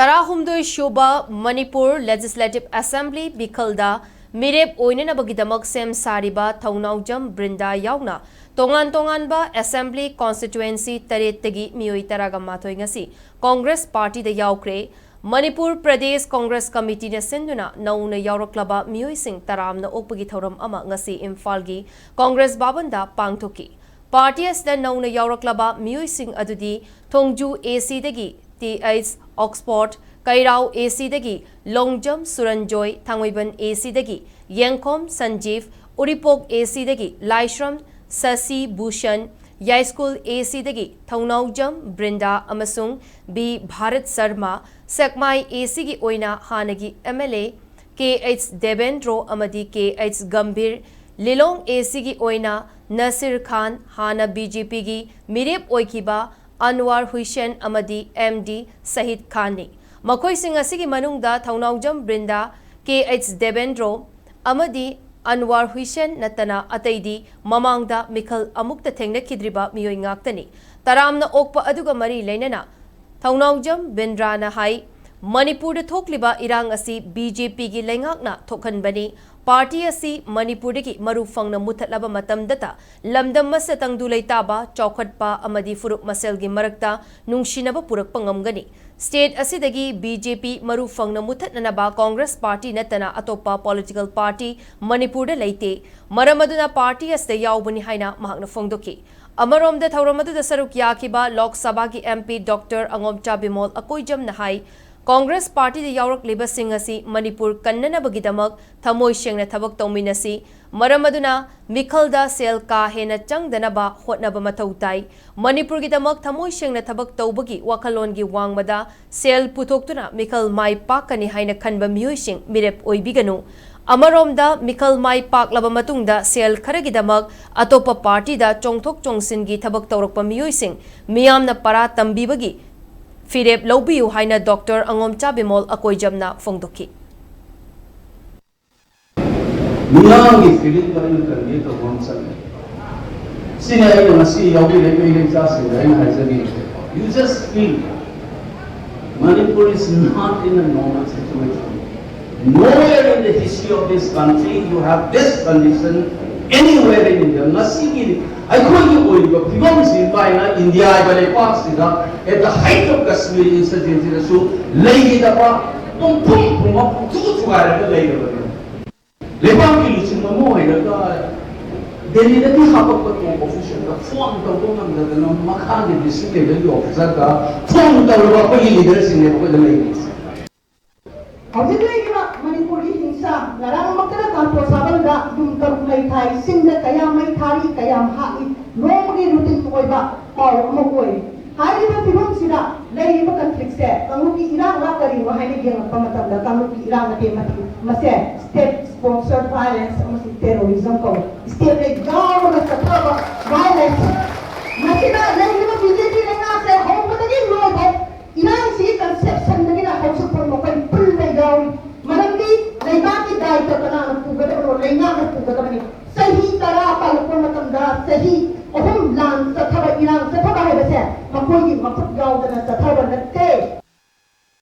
Tarahumdoi Shuba Manipur Legislative Assembly Mikhalda Mirep Oinenabagidamag Sem Sariba Thaunaujam Brinda Yauna Tongan ba Assembly Constituency Taretagi Mioi Taraga Mathou ngasi Congress Party the Yaukre Manipur Pradesh Congress Committee na Sinduna Nauna Yauraklaba Mioi Sing Taramna Okpagi Thauram Ama ngasi Imphal gi Congress Babanda Pangthoki Party as the Nauna Yauraklaba Mioi Sing Adudi Thongju AC dagi TH Oxford Kairao AC dagi Longjam Suranjoy Thangwiban AC dagi Yengkom Sanjeev Uripok AC dagi Laishram Sasi Bhushan Yai School AC dagi Thaunaujam Brinda Amasung B Bharat Sarma Sakmai AC gi Oina Hanagi MLA KH Devendro Amadi KH Gambhir Lilong AC gi Oina Nasir Khan Hana BJP gi Mirep Oikiba Anwar Hussain Amadi MD Sahid Khani Makoi sing asigi manungda Thaunaujam Brinda KH Devendro Amadi Anwar Hussain Natana Ataidi Mamangda Mikhal Amukta Thengna Kidriba Mioi Ngaktani Taramna Okpa Aduga Mari Lainana Thaunaujam Bindrana Hai Manipur de Thokliba Irang asi BJP gi Lengakna Thokhanbani Party asi Manipur ki maru fangna muthatlaba matamdata lamdam masatang dulai taba chawkhatpa amadi furuk masel gi marakta nungsinaba purakpa ngamgani state asidagi BJP maru fangna muthatnaba Congress Party natana atopa political party Manipur da leite maramaduna party as the yaubani haina mahakna fongdoki Amarom da thauramadu da saruk yakiba Lok Sabha ki MP Dr. Angomcha Bimol akoijam nahai Congress Party the Yaurak Liba Singasi Manipur Kannana Bagidamak Thamoi Shengna Thabak Tauminasi Maramaduna Mikhal da Sel Ka Henna Changdanaba Hotnaba Mathou tai Manipur Gidamak Thamoi Shengna Thabak Taubagi Wakalon gi Wangmada Sel Putoktuna Mikhal Mai Pakani Haina Khanba Mioi Sing Mirep Oibiganu Amaromda Mikhal Mai Pak laba matungda Sel Kharagidamak Atopa Party da Chongthok Chongsin gi Thabak Taurakpa Mioi Sing Miyamna Para Tambibagi Firep Lobiu Haina Dr. Angomcha Bimol Akoijamna Fongdoki. Miyangi feeling ba yung kange to kung saan? Sina yung masi yogi lepeling sa sila yung hazari. You just feel Manipur is not in a normal situation. Nowhere in the history of this country you have this condition anywhere in India. Masi I call you oil, but people in India, I believe at the height of Kashmir insurgency, so lay it up, pum pum pum up, two to lay it. Lebang kilusin mo ay naga. Dili na di hapag pa itong official ka, phone daw ko ng daga ng makagid di sige na yung officer ka, phone daw ba ko yung leader sinne ko na lay it. Hawjin lay ka Manipuri hinsa larang magtala ko sa banda yung karumay thai sinda kaya may thari kaya mahait normally rutin ko ba or magoy hari ba tibong sila lay ba conflict se kamuki irang la kari wa hani gyang pamatanda kamuki irang na temati mase state sponsored violence mas terrorism ko state lay gawa na sa traba violence